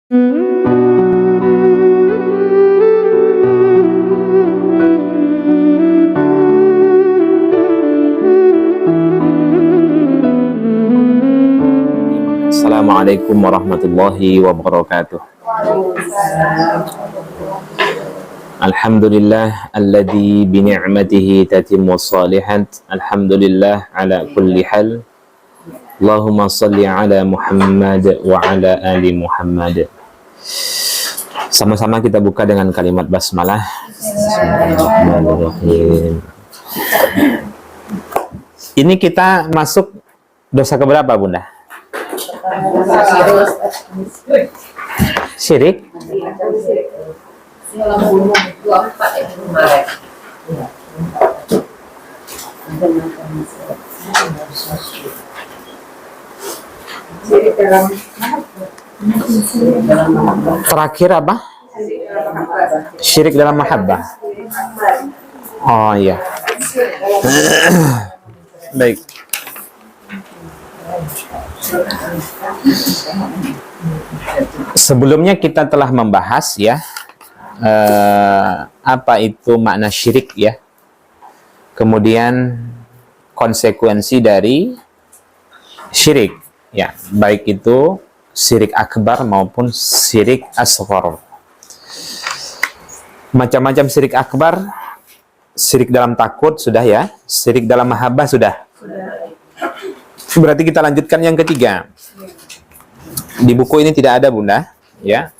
Assalamualaikum warahmatullahi wabarakatuh. Alhamdulillah alladzi bi ni'matihi tatimmu shalihat. Alhamdulillah ala kulli hal. Allahumma salli ala Muhammad wa ala ali Muhammad. Sama-sama kita buka dengan kalimat basmalah. Bismillahirrahmanirrahim. Ini kita masuk dosa keberapa, Bunda? Syirik. Terakhir apa? Syirik dalam mahabbah. Oh iya. Baik. Sebelumnya kita telah membahas ya apa itu makna syirik ya. Kemudian konsekuensi dari syirik ya, baik itu syirik akbar maupun syirik asghar. Macam-macam syirik akbar, syirik dalam takut sudah ya, syirik dalam mahabbah sudah. Berarti kita lanjutkan yang ketiga. Di buku ini tidak ada, Bunda, ya.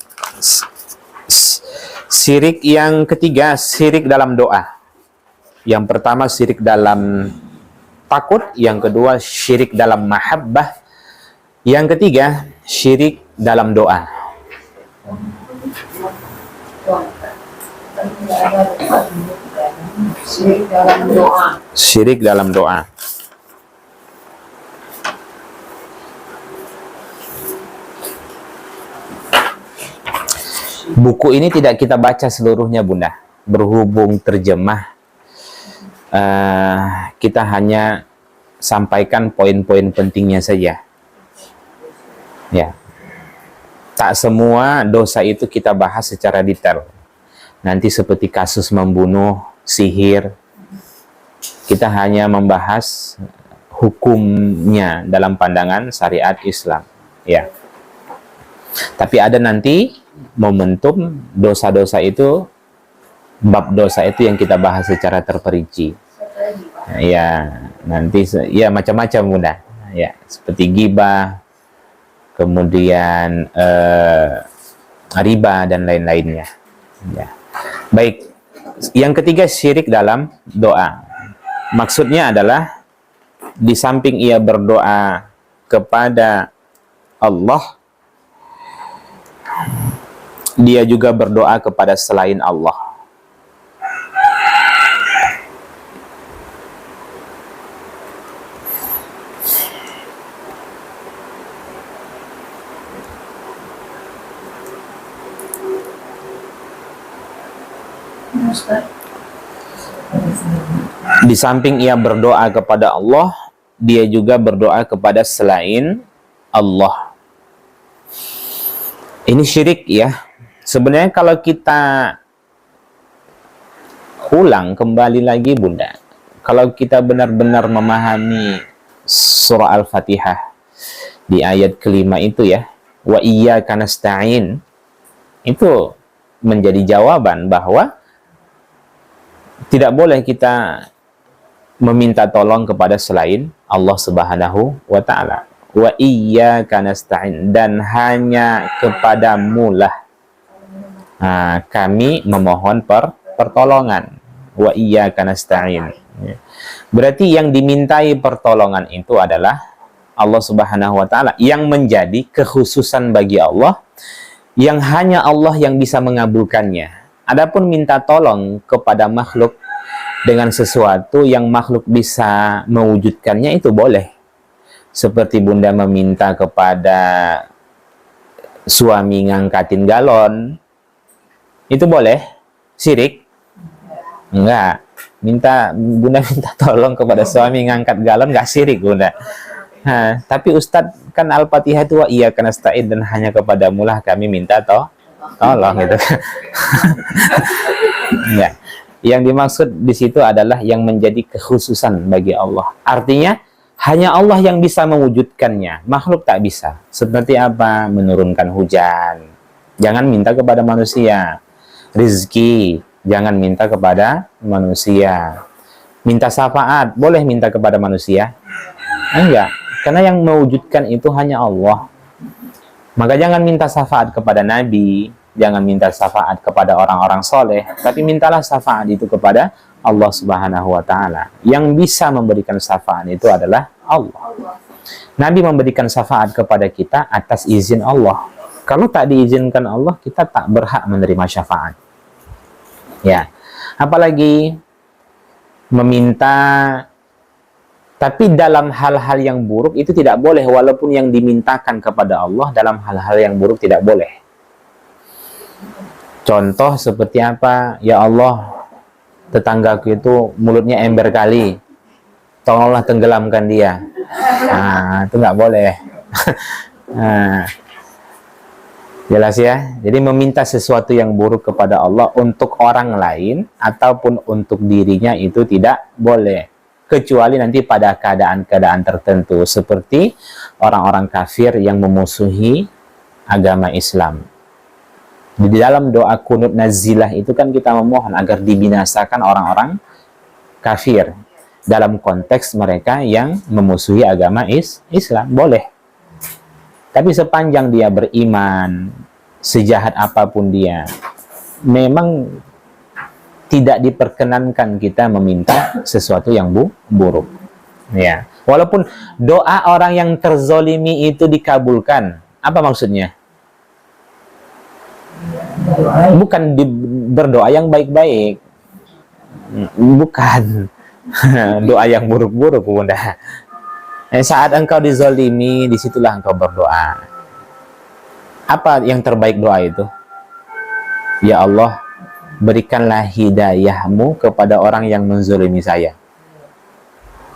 Syirik yang ketiga, syirik dalam doa. Yang pertama syirik dalam takut, yang kedua syirik dalam mahabbah, yang ketiga syirik dalam doa. Syirik dalam doa. Syirik dalam doa. Buku ini tidak kita baca seluruhnya, Bunda. Berhubung terjemah, kita hanya sampaikan poin-poin pentingnya saja. Ya, tak semua dosa itu kita bahas secara detail. Nanti seperti kasus membunuh, sihir, kita hanya membahas hukumnya dalam pandangan syariat Islam. Ya, tapi ada nanti momentum dosa-dosa itu, bab dosa itu yang kita bahas secara terperinci. Ya, nanti ya macam-macam, Bunda. Ya, seperti ghibah, kemudian riba dan lain-lainnya. Ya. Baik. Yang ketiga syirik dalam doa. Maksudnya adalah di samping ia berdoa kepada Allah, dia juga berdoa kepada selain Allah. Di samping ia berdoa kepada Allah, dia juga berdoa kepada selain Allah. Ini syirik ya. Sebenarnya kalau kita ulang kembali lagi, Bunda, kalau kita benar-benar memahami surah Al-Fatihah di ayat kelima itu ya, wa iyyaka nasta'in, itu menjadi jawaban bahwa tidak boleh kita meminta tolong kepada selain Allah Subhanahu wa ta'ala. Wa iyyaka nasta'in, dan hanya kepadamu lah kami memohon pertolongan. Wa iyyaka nasta'in. Berarti yang dimintai pertolongan itu adalah Allah Subhanahu wa ta'ala, yang menjadi kekhususan bagi Allah, yang hanya Allah yang bisa mengabulkannya. Adapun minta tolong kepada makhluk dengan sesuatu yang makhluk bisa mewujudkannya, itu boleh. Seperti Bunda meminta kepada suami ngangkatin galon, itu boleh? Syirik? Enggak. Bunda minta tolong kepada suami ngangkat galon, enggak syirik, Bunda. Tapi Ustadz kan Al-Fatihah itu wa iyyaka nasta'in, dan hanya kepadamu lah kami minta tolong gitu. Ya. Yang dimaksud di situ adalah yang menjadi kekhususan bagi Allah. Artinya hanya Allah yang bisa mewujudkannya, makhluk tak bisa. Seperti apa? Menurunkan hujan, jangan minta kepada manusia. Rizki, jangan minta kepada manusia. Minta syafaat, boleh minta kepada manusia? Enggak, karena yang mewujudkan itu hanya Allah. Maka jangan minta syafaat kepada Nabi, jangan minta syafaat kepada orang-orang soleh, tapi mintalah syafaat itu kepada Allah Subhanahu wa Ta'ala. Yang bisa memberikan syafaat itu adalah Allah. Nabi memberikan syafaat kepada kita atas izin Allah. Kalau tak diizinkan Allah, kita tak berhak menerima syafaat. Ya, apalagi meminta, tapi dalam hal-hal yang buruk itu tidak boleh, walaupun yang dimintakan kepada Allah dalam hal-hal yang buruk tidak boleh. Contoh seperti apa? Ya Allah, tetanggaku itu mulutnya ember kali, tolonglah tenggelamkan dia. Nah, itu nggak boleh. Nah, jelas ya. Jadi meminta sesuatu yang buruk kepada Allah untuk orang lain ataupun untuk dirinya itu tidak boleh, kecuali nanti pada keadaan-keadaan tertentu, seperti orang-orang kafir yang memusuhi agama Islam. Di dalam doa kunut nazilah itu kan kita memohon agar dibinasakan orang-orang kafir dalam konteks mereka yang memusuhi agama Islam, boleh. Tapi sepanjang dia beriman, sejahat apapun dia, memang tidak diperkenankan kita meminta sesuatu yang buruk. Ya, walaupun doa orang yang terzolimi itu dikabulkan, apa maksudnya? Bukan berdoa yang baik-baik, bukan doa yang buruk-buruk, Bunda. Saat engkau dizolimi, disitulah engkau berdoa. Apa yang terbaik doa itu? Ya Allah, berikanlah hidayahmu kepada orang yang menzolimi saya.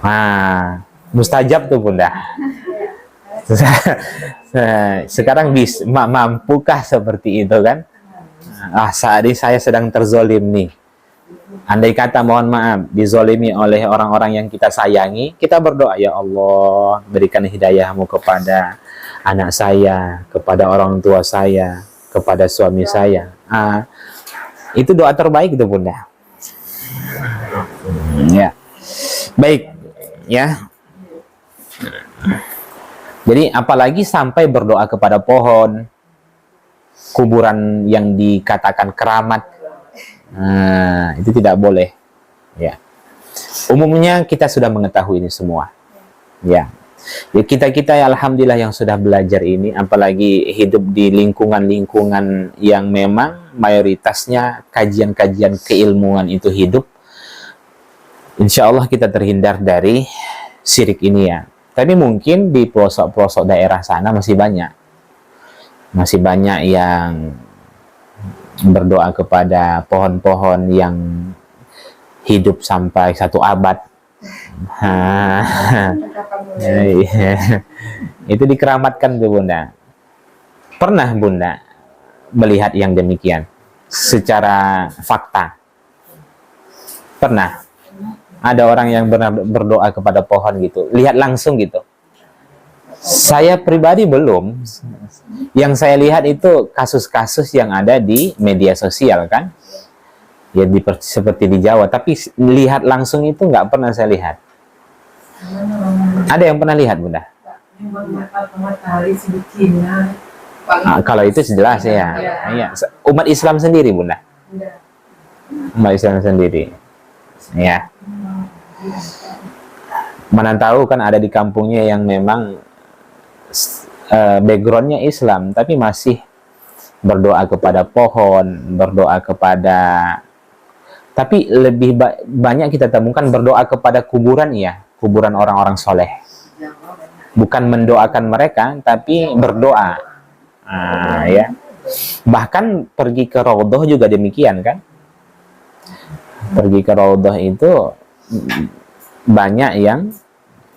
Nah, mustajab tuh, Bunda. Sekarang mampukah seperti itu kan? Saat ini saya sedang terzolim nih. Andai kata mohon maaf dizolimi oleh orang-orang yang kita sayangi, kita berdoa, ya Allah, berikan hidayahmu kepada anak saya, kepada orang tua saya, kepada suami saya. Itu doa terbaik itu, Bunda. Ya, baik ya. Jadi apalagi sampai berdoa kepada pohon, kuburan yang dikatakan keramat, itu tidak boleh. Ya, umumnya kita sudah mengetahui ini semua. Ya, kita ya, alhamdulillah yang sudah belajar ini, apalagi hidup di lingkungan-lingkungan yang memang mayoritasnya kajian-kajian keilmuan itu hidup. Insya Allah kita terhindar dari syirik ini ya. Tapi mungkin di pelosok-pelosok daerah sana masih banyak yang berdoa kepada pohon-pohon yang hidup sampai 1 abad. Itu dikeramatkan tuh, Bunda. Pernah Bunda melihat yang demikian secara fakta? Pernah? Ada orang yang berdoa kepada pohon gitu, lihat langsung gitu? Saya pribadi belum. Yang saya lihat itu kasus-kasus yang ada di media sosial kan, ya seperti di Jawa. Tapi lihat langsung itu nggak pernah saya lihat. Ada yang pernah lihat, Bunda? Kalau itu jelas ya. Ya. Umat Islam sendiri, Bunda. Umat Islam sendiri. Ya. Mana tahu kan ada di kampungnya yang memang backgroundnya Islam, tapi masih berdoa kepada pohon, berdoa kepada, tapi lebih banyak kita temukan berdoa kepada kuburan ya, kuburan orang-orang soleh. Bukan mendoakan mereka, tapi berdoa. Ya. Bahkan pergi ke Raudhah juga demikian kan. Pergi ke Raudhah itu banyak yang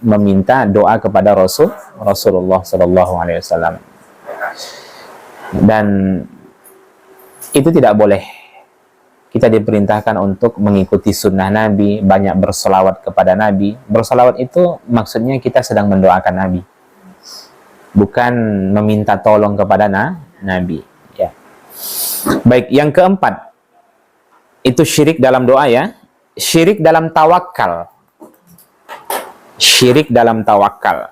meminta doa kepada Rasulullah Sallallahu Alaihi Wasallam. Dan itu tidak boleh. Kita diperintahkan untuk mengikuti sunnah Nabi, banyak bersolawat kepada Nabi. Bersolawat itu maksudnya kita sedang mendoakan Nabi, bukan meminta tolong kepada Nabi. Ya. Baik, yang keempat, itu syirik dalam doa ya. Syirik dalam tawakal. Syirik dalam tawakal.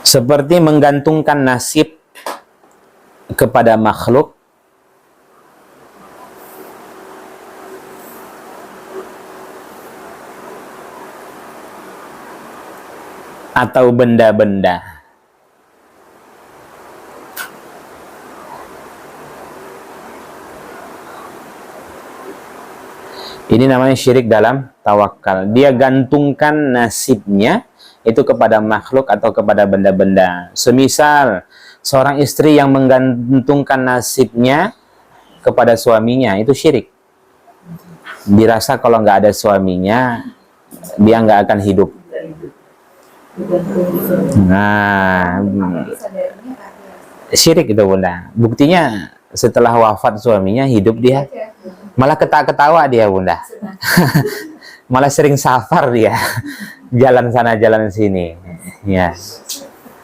Seperti menggantungkan nasib kepada makhluk atau benda-benda. Ini namanya syirik dalam tawakal. Dia gantungkan nasibnya itu kepada makhluk atau kepada benda-benda. Semisal seorang istri yang menggantungkan nasibnya kepada suaminya, itu syirik. Dirasa kalau nggak ada suaminya, dia nggak akan hidup. Nah, syirik itu bunda. Buktinya setelah wafat suaminya hidup dia, malah ketawa dia bunda. Malah sering safar dia, jalan sana jalan sini. Ya.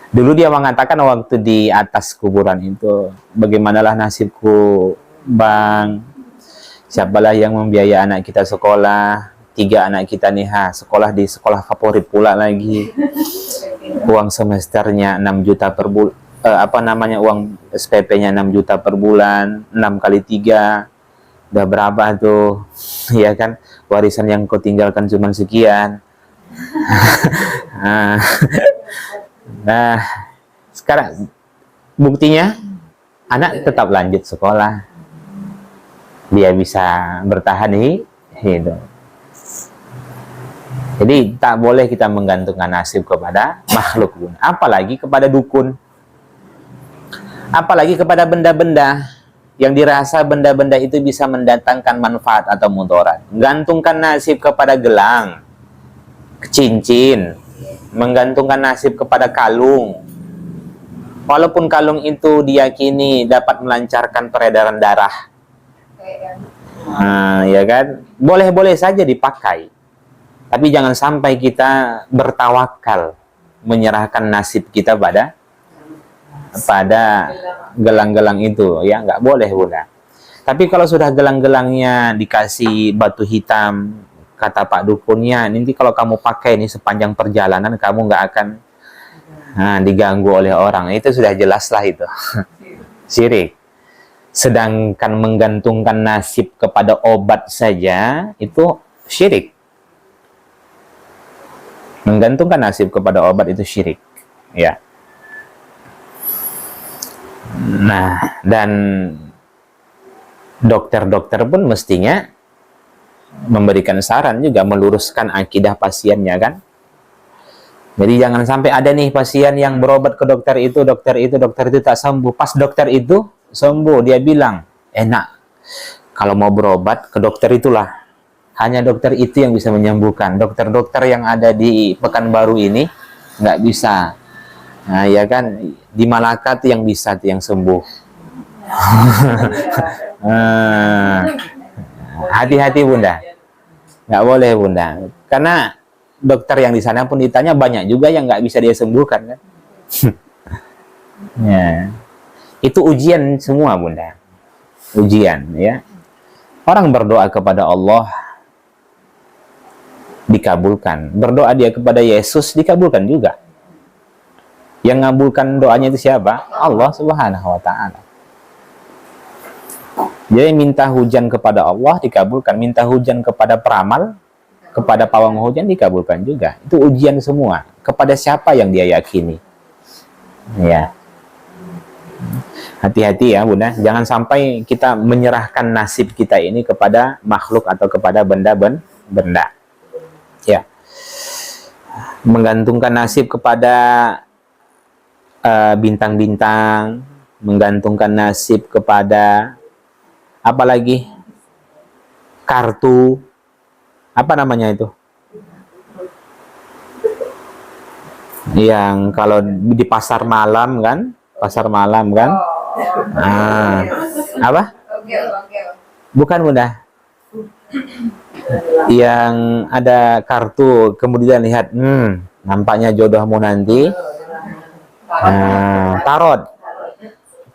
Dulu dia mengatakan waktu di atas kuburan itu, bagaimanalah nasibku bang? Siapalah yang membiayai anak kita sekolah? 3 anak kita nih, sekolah di sekolah favorit pula lagi. Uang semesternya 6 juta per bulan. Uang SPP-nya 6 juta per bulan, 6 kali 3. Udah berapa tuh? Ya kan? Warisan yang kau tinggalkan cuma sekian. Nah, sekarang buktinya anak tetap lanjut sekolah. Dia bisa bertahan hidup. Jadi tak boleh kita menggantungkan nasib kepada makhluk pun, apalagi kepada dukun, apalagi kepada benda-benda yang dirasa benda-benda itu bisa mendatangkan manfaat atau mudarat. Gantungkan nasib kepada gelang, cincin, menggantungkan nasib kepada kalung, walaupun kalung itu diyakini dapat melancarkan peredaran darah. Ya kan, boleh-boleh saja dipakai. Tapi jangan sampai kita bertawakal, menyerahkan nasib kita pada gelang-gelang itu, ya nggak boleh bunda. Tapi kalau sudah gelang-gelangnya dikasih batu hitam, kata Pak dukunnya, nanti kalau kamu pakai ini sepanjang perjalanan kamu nggak akan diganggu oleh orang. Itu sudah jelas lah itu syirik. Sedangkan menggantungkan nasib kepada obat saja itu syirik. Menggantungkan nasib kepada obat itu syirik, ya. Nah, dan dokter-dokter pun mestinya memberikan saran juga, meluruskan akidah pasiennya kan. Jadi jangan sampai ada nih pasien yang berobat ke dokter itu tak sembuh. Pas dokter itu sembuh, dia bilang, enak kalau mau berobat ke dokter itulah. Hanya dokter itu yang bisa menyembuhkan. Dokter-dokter yang ada di Pekanbaru ini nggak bisa. Nah, ya kan, di Malaka tuh yang bisa tuh yang sembuh. Hati-hati bunda, nggak boleh bunda. Karena dokter yang di sana pun ditanya banyak juga yang nggak bisa dia sembuhkan kan. Ya. Itu ujian semua bunda. Ujian ya. Orang berdoa kepada Allah dikabulkan. Berdoa dia kepada Yesus dikabulkan juga. Yang ngabulkan doanya itu siapa? Allah Subhanahu wa ta'ala. Jadi minta hujan kepada Allah dikabulkan, minta hujan kepada peramal, kepada pawang hujan dikabulkan juga. Itu ujian semua. Kepada siapa yang dia yakini. Ya. Hati-hati ya bunda, jangan sampai kita menyerahkan nasib kita ini kepada makhluk atau kepada benda-benda. Ya, menggantungkan nasib kepada bintang-bintang, menggantungkan nasib kepada apalagi kartu, apa namanya itu? Yang kalau di pasar malam kan? Pasar malam kan? Ah, apa? Bukan Bunda. Yang ada kartu, kemudian lihat, nampaknya jodohmu nanti. Tarot.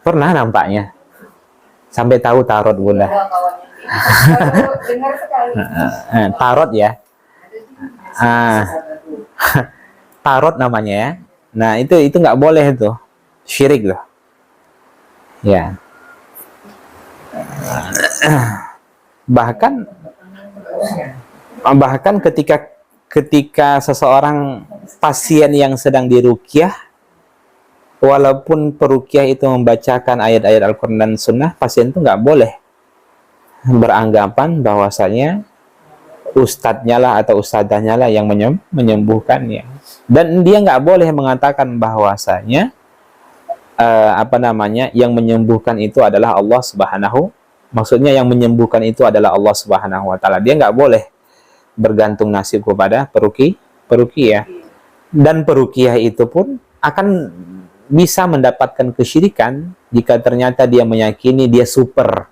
Pernah nampaknya. Sampai tahu tarot Bunda. Tarot ya. Tarot namanya ya. Nah, itu nggak boleh tuh. Syirik loh. Ya. Bahkan ketika seseorang pasien yang sedang diruqyah, walaupun peruqyah itu membacakan ayat-ayat Al-Quran dan Sunnah, pasien itu nggak boleh beranggapan bahwasanya ustadznya lah atau ustadzahnya lah yang menyembuhkannya, dan dia nggak boleh mengatakan bahwasanya yang menyembuhkan itu adalah Allah Subhanahu, maksudnya yang menyembuhkan itu adalah Allah Subhanahu wa taala. Dia nggak boleh bergantung nasib kepada peruqyah. Dan peruqyah itu pun akan bisa mendapatkan kesyirikan jika ternyata dia meyakini dia super.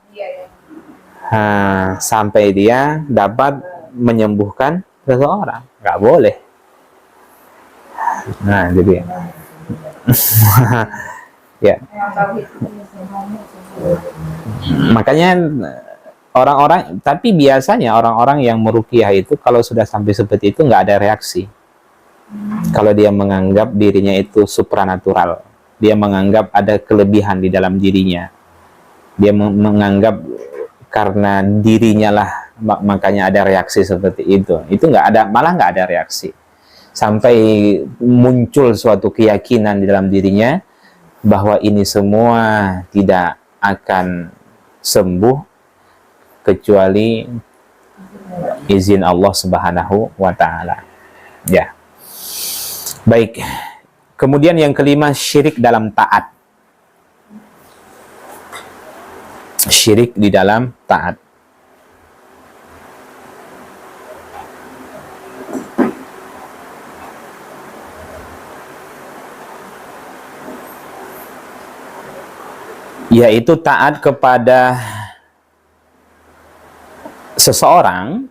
Sampai dia dapat menyembuhkan seseorang. Nggak boleh. Nah, jadi ya. Makanya orang-orang, tapi biasanya orang-orang yang meruqyah itu kalau sudah sampai seperti itu nggak ada reaksi. Kalau dia menganggap dirinya itu supranatural, dia menganggap ada kelebihan di dalam dirinya, dia menganggap karena dirinya lah makanya ada reaksi seperti itu nggak ada, malah nggak ada reaksi, sampai muncul suatu keyakinan di dalam dirinya bahwa ini semua tidak akan sembuh kecuali izin Allah Subhanahu wa taala. Ya. Baik. Kemudian yang kelima, syirik dalam taat. Syirik di dalam taat. Yaitu taat kepada seseorang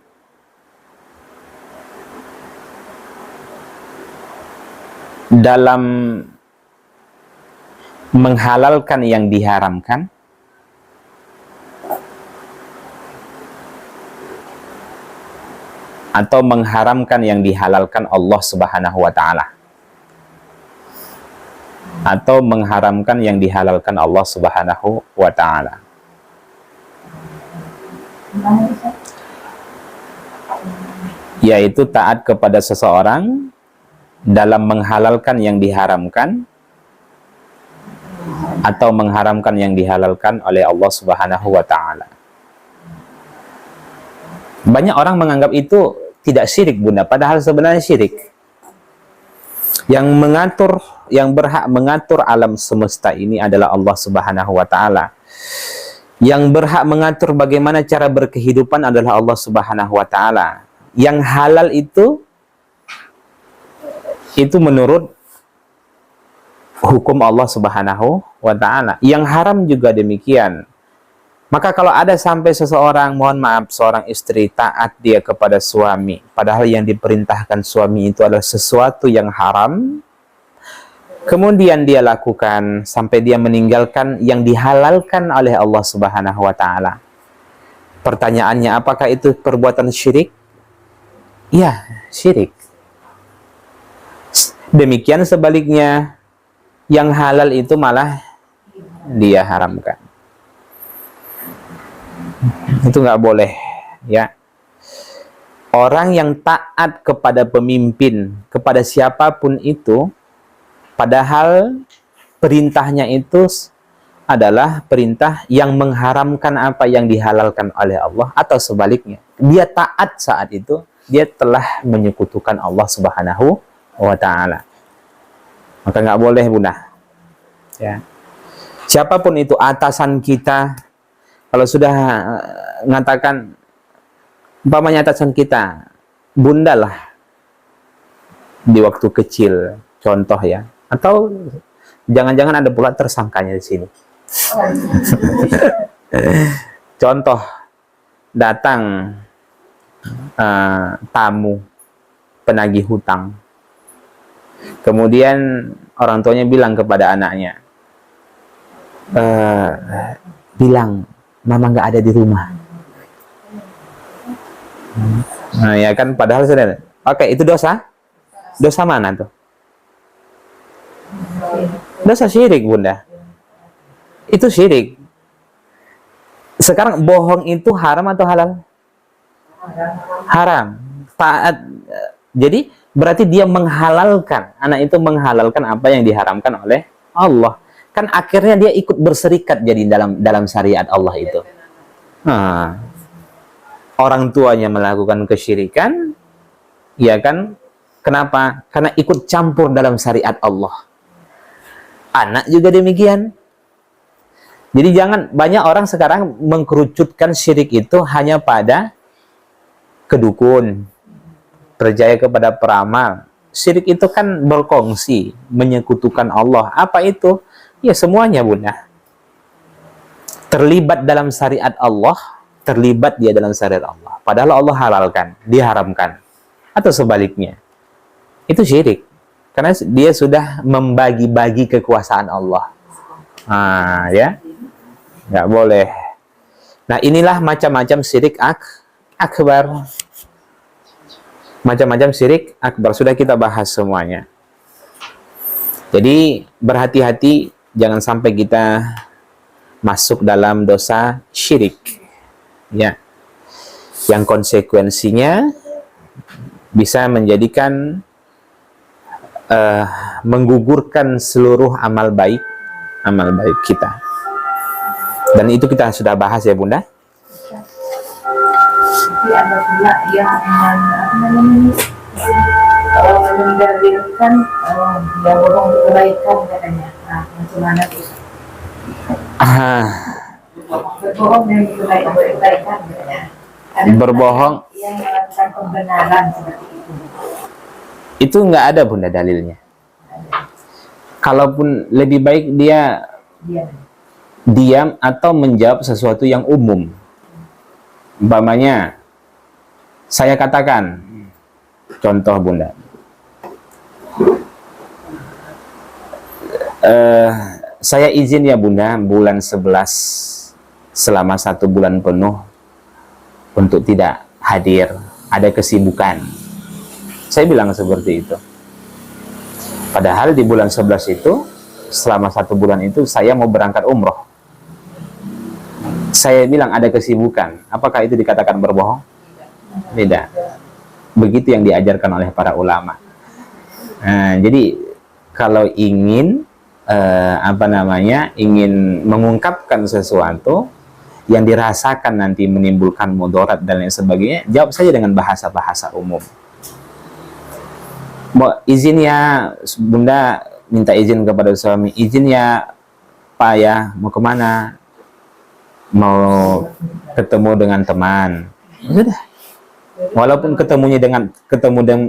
dalam menghalalkan yang diharamkan atau mengharamkan yang dihalalkan Allah Subhanahu wa taala, atau mengharamkan yang dihalalkan Allah Subhanahu wa taala. Yaitu taat kepada seseorang dalam menghalalkan yang diharamkan atau mengharamkan yang dihalalkan oleh Allah Subhanahu wa taala. Banyak orang menganggap itu tidak syirik Bunda, padahal sebenarnya syirik. Yang mengatur, yang berhak mengatur alam semesta ini adalah Allah Subhanahu wa taala. Yang berhak mengatur bagaimana cara berkehidupan adalah Allah Subhanahu wa taala. Yang halal itu menurut hukum Allah Subhanahu wa taala. Yang haram juga demikian. Maka kalau ada sampai seseorang, mohon maaf, seorang istri taat dia kepada suami, padahal yang diperintahkan suami itu adalah sesuatu yang haram, kemudian dia lakukan sampai dia meninggalkan yang dihalalkan oleh Allah Subhanahu wa taala. Pertanyaannya, apakah itu perbuatan syirik? Ya, syirik. Demikian sebaliknya, yang halal itu malah dia haramkan. Itu nggak boleh, ya. Orang yang taat kepada pemimpin, kepada siapapun itu, padahal perintahnya itu adalah perintah yang mengharamkan apa yang dihalalkan oleh Allah, atau sebaliknya, dia taat saat itu, dia telah menyekutukan Allah Subhanahu wa taala. Maka nggak boleh Bunda. Ya. Siapapun itu atasan kita, kalau sudah mengatakan, umpamanya atasan kita, bunda lah di waktu kecil, contoh ya, atau jangan-jangan ada pula tersangkanya di sini. Contoh, datang tamu penagih hutang, kemudian orang tuanya bilang kepada anaknya, bilang mama nggak ada di rumah. Nah ya kan, padahal sudah. Oke, itu dosa? Dosa mana tuh? Dosa syirik, bunda. Itu syirik. Sekarang bohong itu haram atau halal? Haram. Taat. Jadi berarti dia menghalalkan, anak itu menghalalkan apa yang diharamkan oleh Allah. Kan akhirnya dia ikut berserikat jadi dalam syariat Allah itu. Nah, orang tuanya melakukan kesyirikan, ya kan? Kenapa? Karena ikut campur dalam syariat Allah. Anak juga demikian. Jadi jangan, banyak orang sekarang mengkerucutkan syirik itu hanya pada kedukun, percaya kepada peramal. Syirik itu kan berkongsi, menyekutukan Allah. Apa itu? Ya semuanya, bunda. Terlibat dalam syariat Allah, terlibat dia dalam syariat Allah. Padahal Allah halalkan, diharamkan. Atau sebaliknya. Itu syirik. Karena dia sudah membagi-bagi kekuasaan Allah. Nah, ya. Nggak boleh. Nah, inilah macam-macam syirik akbar. Macam-macam syirik akbar. Sudah kita bahas semuanya. Jadi, berhati-hati. Jangan sampai kita masuk dalam dosa syirik. Ya. Yang konsekuensinya bisa menjadikan menggugurkan seluruh amal baik kita. Dan itu kita sudah bahas ya, bunda. Tapi ada pula yang mendalilkan dia bohong kebaikan katanya. Nah, bagaimana itu? Berbohong dan kebaikan katanya. Ada Berbohong yang melakukan pembenaran seperti itu. itu nggak ada, bunda, dalilnya. Kalaupun lebih baik dia diam atau menjawab sesuatu yang umum. Umpamanya, saya katakan, contoh, bunda, saya izin ya, bunda, bulan 11 selama 1 bulan penuh untuk tidak hadir, ada kesibukan. Saya bilang seperti itu. Padahal di bulan 11 itu, selama 1 bulan itu, saya mau berangkat umroh. Saya bilang ada kesibukan. Apakah itu dikatakan berbohong? Tidak. Begitu yang diajarkan oleh para ulama. Jadi, kalau ingin, ingin mengungkapkan sesuatu yang dirasakan nanti menimbulkan mudarat dan lain sebagainya, jawab saja dengan bahasa-bahasa umum. Izin ya, bunda, minta izin kepada suami. Izin ya, pak ya, mau kemana? Mau ketemu dengan teman. Sudah. Walaupun ketemu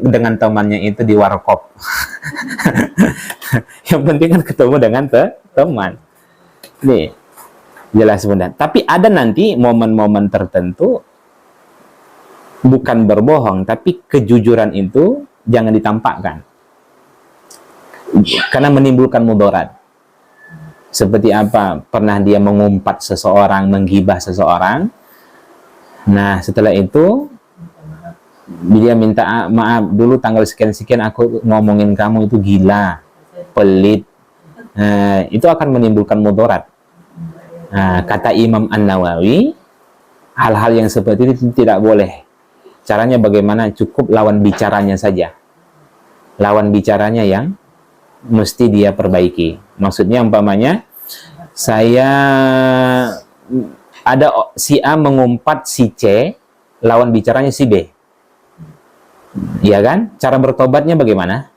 dengan temannya itu di warkop. Yang penting kan ketemu dengan teman. Nih, jelas, bunda. Tapi ada nanti momen-momen tertentu, bukan berbohong, tapi kejujuran itu jangan ditampakkan. Karena menimbulkan mudarat. Seperti apa? Pernah dia mengumpat seseorang, menggibah seseorang. Nah, setelah itu dia minta maaf dulu, tanggal sekian-sekian aku ngomongin kamu itu gila, pelit. Itu akan menimbulkan mudarat. Kata Imam An-Nawawi, hal-hal yang seperti itu tidak boleh. Caranya bagaimana? Cukup lawan bicaranya saja. Lawan bicaranya yang mesti dia perbaiki. Maksudnya umpamanya, ada si A mengumpat si C, lawan bicaranya si B. Iya kan? Cara bertobatnya bagaimana?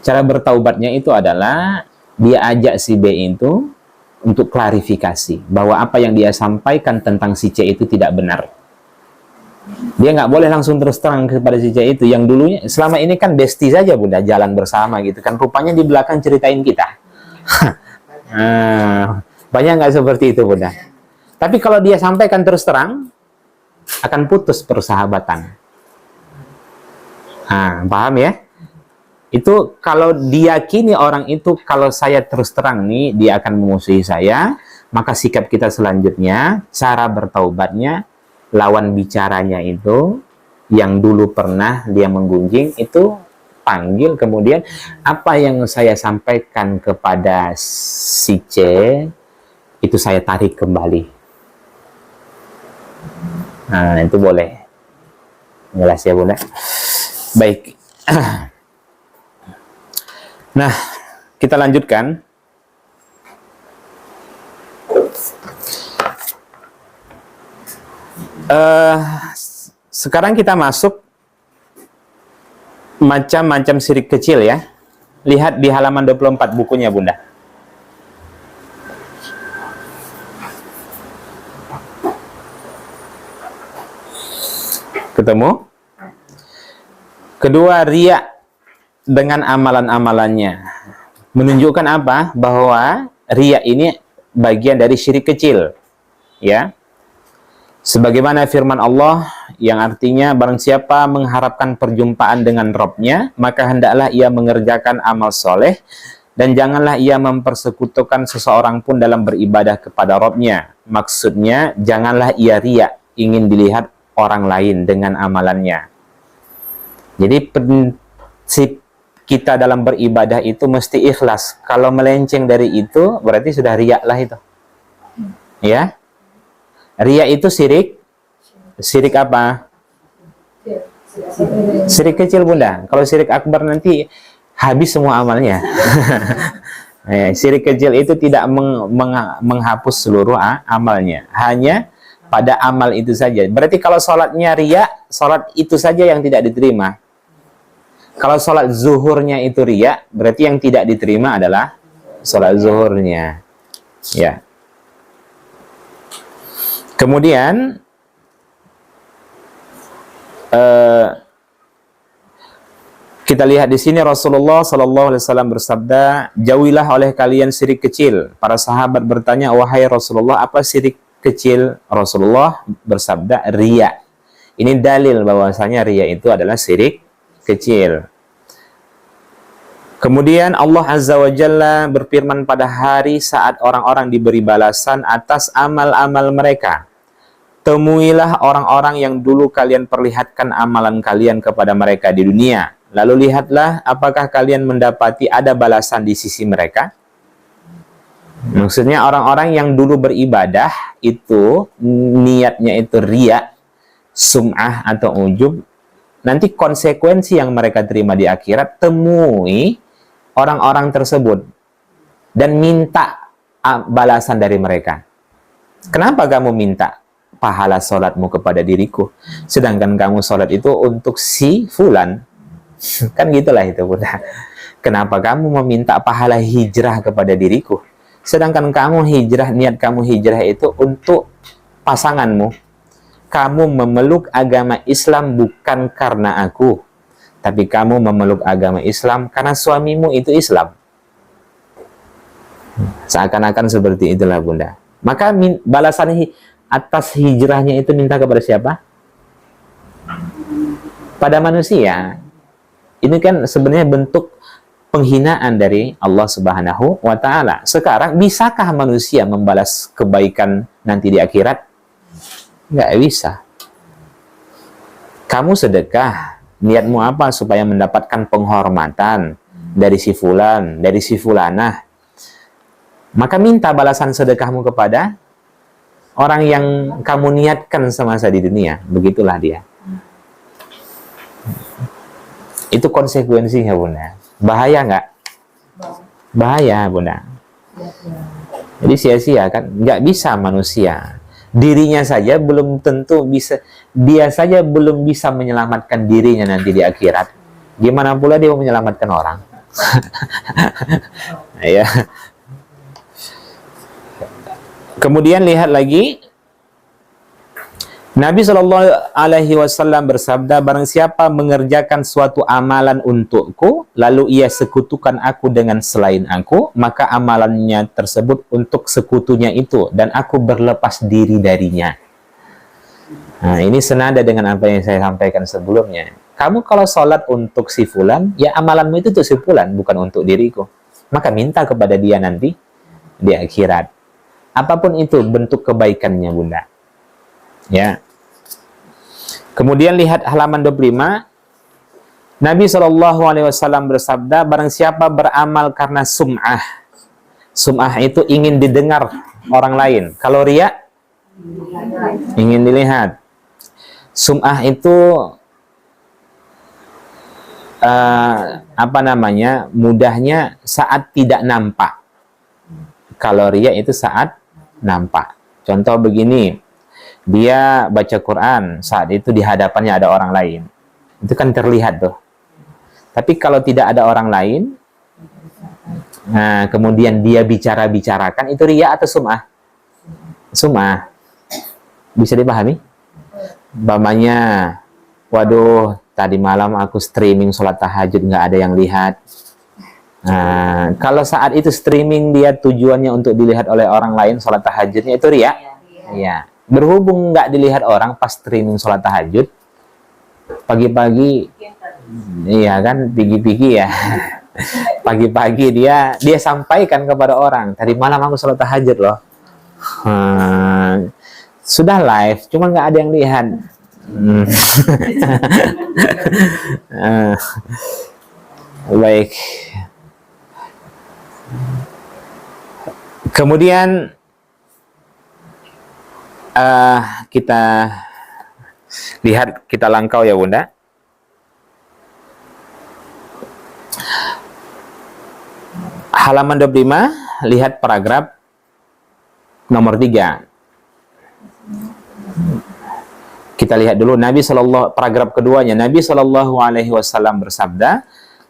Cara bertaubatnya itu adalah dia ajak si B itu untuk klarifikasi bahwa apa yang dia sampaikan tentang si C itu tidak benar. Dia nggak boleh langsung terus terang kepada si C itu yang dulunya selama ini kan bestie saja Bunda, jalan bersama gitu kan, rupanya di belakang ceritain kita. Banyak nggak seperti itu Bunda. Tapi kalau dia sampaikan terus terang, akan putus persahabatan. Paham ya? Itu kalau diyakini orang itu, kalau saya terus terang nih, dia akan memusuhi saya, maka sikap kita selanjutnya, cara bertaubatnya, lawan bicaranya itu, yang dulu pernah dia menggunjing, itu panggil, kemudian, apa yang saya sampaikan kepada si C, itu saya tarik kembali. Itu boleh. Jelas ya Bunda? Baik. Nah, kita lanjutkan. Sekarang kita masuk macam-macam syirik kecil ya. Lihat di halaman 24 bukunya Bunda. Ketemu? Kedua, riya dengan amalan-amalannya. Menunjukkan apa? Bahwa riya ini bagian dari syirik kecil. Ya. Sebagaimana firman Allah yang artinya barang siapa mengharapkan perjumpaan dengan Rabb-nya, maka hendaklah ia mengerjakan amal soleh dan janganlah ia mempersekutukan seseorang pun dalam beribadah kepada Rabb-nya. Maksudnya janganlah ia riya, ingin dilihat orang lain dengan amalannya. Jadi prinsip kita dalam beribadah itu mesti ikhlas. Kalau melenceng dari itu, berarti sudah riya lah itu. Ya. Riya itu syirik. Syirik apa? Syirik kecil Bunda. Kalau syirik akbar nanti habis semua amalnya. Syirik kecil itu tidak menghapus seluruh amalnya. Hanya pada amal itu saja. Berarti kalau sholatnya riya, sholat itu saja yang tidak diterima. Kalau sholat zuhurnya itu riya, berarti yang tidak diterima adalah sholat zuhurnya. Ya. Kemudian kita lihat di sini Rasulullah Sallallahu Alaihi Wasallam bersabda, jauhilah oleh kalian syirik kecil. Para sahabat bertanya, wahai Rasulullah, apa syirik kecil? Rasulullah bersabda, riya. Ini dalil bahwasanya riya itu adalah syirik kecil. Kemudian Allah Azza wa Jalla berfirman pada hari saat orang-orang diberi balasan atas amal-amal mereka. Temuilah orang-orang yang dulu kalian perlihatkan amalan kalian kepada mereka di dunia. Lalu lihatlah apakah kalian mendapati ada balasan di sisi mereka. Maksudnya orang-orang yang dulu beribadah itu niatnya itu riya, sum'ah atau ujub. Nanti konsekuensi yang mereka terima di akhirat, temui orang-orang tersebut dan minta balasan dari mereka. Kenapa kamu minta pahala sholatmu kepada diriku, sedangkan kamu sholat itu untuk si fulan? Kan gitulah itu Bunda. Kenapa kamu meminta pahala hijrah kepada diriku, sedangkan kamu hijrah, niat kamu hijrah itu untuk pasanganmu? Kamu memeluk agama Islam bukan karena aku, tapi kamu memeluk agama Islam karena suamimu itu Islam. Seakan-akan seperti itulah Bunda. Maka balasan atas hijrahnya itu minta kepada siapa? Pada manusia. Ini kan sebenarnya bentuk penghinaan dari Allah Subhanahu wa Ta'ala. Sekarang, bisakah manusia membalas kebaikan nanti di akhirat? Nggak bisa. Kamu sedekah, niatmu apa? Supaya mendapatkan penghormatan dari si fulan, dari si fulanah. Maka minta balasan sedekahmu kepada orang yang kamu niatkan semasa di dunia. Begitulah dia. Itu konsekuensinya Bunda. Bahaya nggak? Bahaya Bunda. Jadi sia-sia kan? Nggak bisa manusia. Dirinya saja belum tentu bisa. Dia saja belum bisa menyelamatkan dirinya nanti di akhirat. Gimana pula dia mau menyelamatkan orang? Ya. Kemudian lihat lagi, Nabi Shallallahu Alaihi Wasallam bersabda, barang siapa mengerjakan suatu amalan untukku, lalu ia sekutukan aku dengan selain aku, maka amalannya tersebut untuk sekutunya itu, dan aku berlepas diri darinya. Nah, ini senada dengan apa yang saya sampaikan sebelumnya. Kamu kalau sholat untuk si fulan, ya amalanmu itu untuk si fulan, bukan untuk diriku. Maka minta kepada dia nanti di akhirat. Apapun itu bentuk kebaikannya, Bunda. Ya. Kemudian lihat halaman 25. Nabi SAW bersabda, barang siapa beramal karena sum'ah. Sum'ah itu ingin didengar orang lain. Kalau riya, ingin dilihat. Sum'ah itu mudahnya saat tidak nampak. Kalau riya itu saat nampak. Contoh begini, dia baca Quran, saat itu di hadapannya ada orang lain. Itu kan terlihat tuh. Tapi kalau tidak ada orang lain, nah kemudian dia bicarakan, itu riya atau sum'ah? Sum'ah. Bisa dipahami? Umpamanya, waduh, tadi malam aku streaming sholat tahajud, nggak ada yang lihat. Nah, kalau saat itu streaming dia tujuannya untuk dilihat oleh orang lain sholat tahajudnya, itu riya? Iya. Berhubung nggak dilihat orang pas streaming sholat tahajud, pagi-pagi, iya kan, pagi-pagi ya, pagi-pagi dia sampaikan kepada orang, tadi malam aku sholat tahajud loh. Sudah live, cuma nggak ada yang lihat. Baik. Kemudian kita lihat, kita langkau ya Bunda. Halaman 25, lihat paragraf nomor 3. Kita lihat dulu paragraf keduanya. Nabi Shallallahu Alaihi Wasallam bersabda,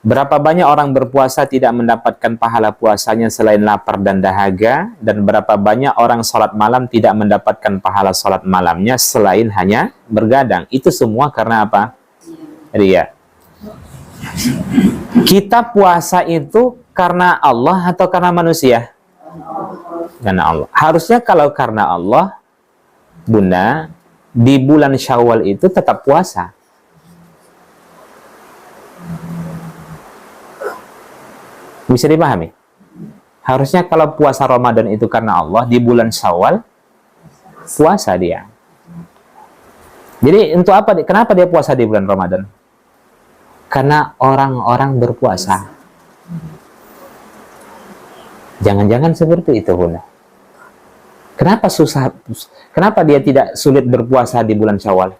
berapa banyak orang berpuasa tidak mendapatkan pahala puasanya selain lapar dan dahaga, dan berapa banyak orang sholat malam tidak mendapatkan pahala sholat malamnya selain hanya bergadang. Itu semua karena apa? Riya. Kita puasa itu karena Allah atau karena manusia? Karena Allah. Harusnya kalau karena Allah, Bunda, di bulan Syawal itu tetap puasa. Bisa dipahami? Harusnya kalau puasa Ramadan itu karena Allah, di bulan Syawal puasa dia. Jadi untuk apa? Kenapa dia puasa di bulan Ramadan? Karena orang-orang berpuasa. Jangan-jangan seperti itu, Bunda. Kenapa susah? Kenapa dia tidak sulit berpuasa di bulan Syawal?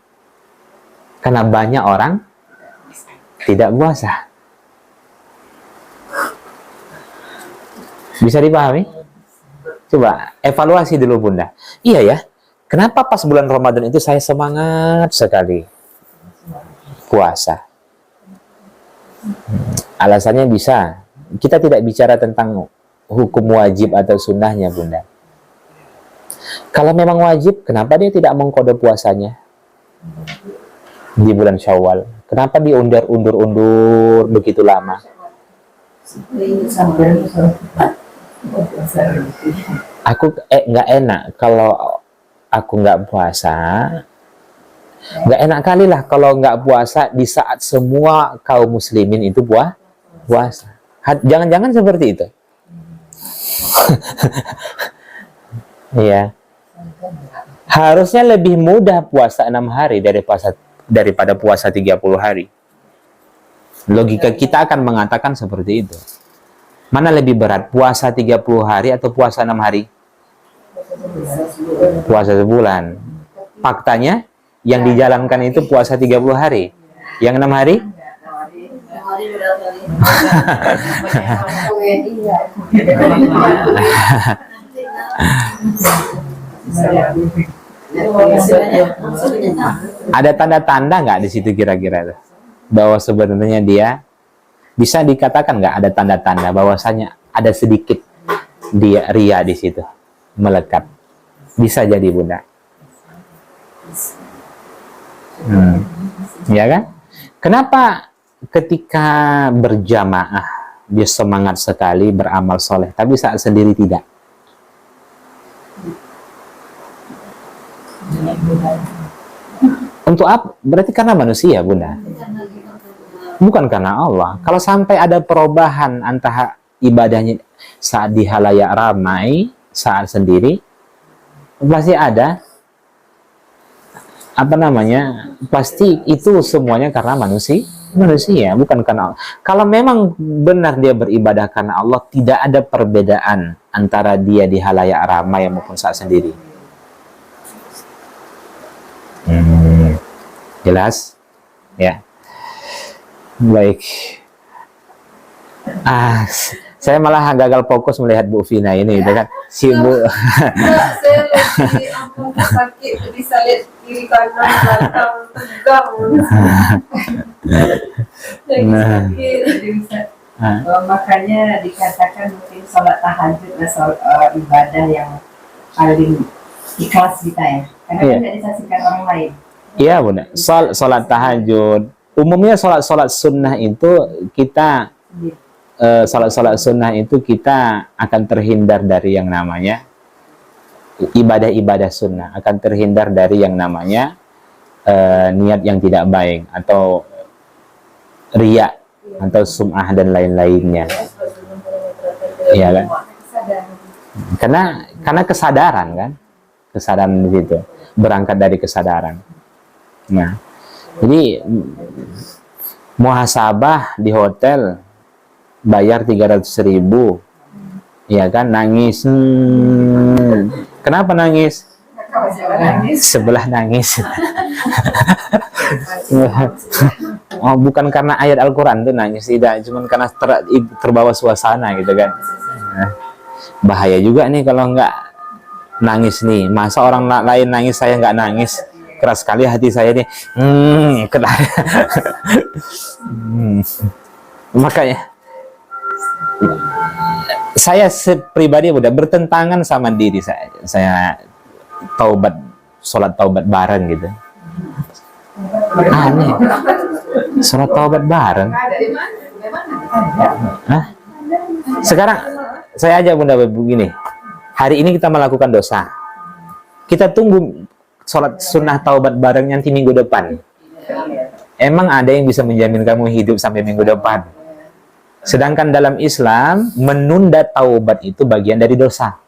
Karena banyak orang tidak puasa. Bisa dipahami? Coba evaluasi dulu Bunda. Iya ya, kenapa pas bulan Ramadan itu saya semangat sekali puasa? Alasannya bisa. Kita tidak bicara tentang hukum wajib atau sunnahnya Bunda. Kalau memang wajib, kenapa dia tidak mengkode puasanya di bulan Syawal? Kenapa diundur begitu lama? Aku nggak enak kalau aku nggak puasa. Nggak enak kali lah kalau nggak puasa di saat semua kaum muslimin itu puasa. Jangan-jangan seperti itu. Iya. Harusnya lebih mudah puasa 6 hari daripada puasa 30 hari. Logika kita akan mengatakan seperti itu. Mana lebih berat, puasa 30 hari atau puasa 6 hari? Puasa sebulan. Faktanya, yang dijalankan itu puasa 30 hari. Yang 6 hari? Ada tanda-tanda nggak di situ kira-kira bahwa sebenarnya dia Bisa dikatakan nggak ada tanda-tanda bahwasanya ada sedikit dia ria di situ melekat? Bisa jadi Bunda. Ya kan? Kenapa ketika berjamaah dia semangat sekali beramal soleh, tapi saat sendiri tidak? Untuk apa? Berarti karena manusia, Bunda. Bukan karena Allah. Kalau sampai ada perubahan antara ibadahnya saat di halayak ramai, saat sendiri, pasti ada pasti itu semuanya karena manusia, bukan karena Allah. Kalau memang benar dia beribadah karena Allah, tidak ada perbedaan antara dia di halayak ramai maupun saat sendiri. Jelas? Ya. Baik. Saya malah gagal fokus melihat Bu Vina ini, gitu kan? Si Bu. Saya lagi sakit, bisa lihat kiri kanan belakang tegang. Makanya dikatakan mungkin sholat tahajud adalah ibadah yang paling ikhlas kita ya, karena tidak disaksikan orang lain. Iya Bunda. Sholat tahajud. Umumnya sholat sunnah itu kita sholat sunnah itu kita akan terhindar dari yang namanya ibadah-ibadah sunnah, akan terhindar dari yang namanya niat yang tidak baik atau riya atau sum'ah dan lain-lainnya. Iya kan? Karena kesadaran kan, kesadaran di situ berangkat dari kesadaran. Nah, jadi muhasabah di hotel bayar 300.000, ya kan, nangis. Kenapa nangis? Sebelah nangis. Oh, bukan karena ayat Al-Quran tuh nangis, tidak, cuma karena terbawa suasana gitu kan. Nah, bahaya juga nih kalau nggak nangis nih. Masa orang lain nangis saya nggak nangis? Keras sekali hati saya nih. Makanya saya pribadi udah bertentangan sama diri saya taubat, sholat taubat bareng gitu. Aneh, sholat taubat bareng. Hah? Sekarang saya aja Bunda begini, hari ini kita melakukan dosa, kita tunggu sholat sunnah taubat bareng nanti minggu depan. Emang ada yang bisa menjamin kamu hidup sampai minggu depan? Sedangkan dalam Islam, menunda taubat itu bagian dari dosa.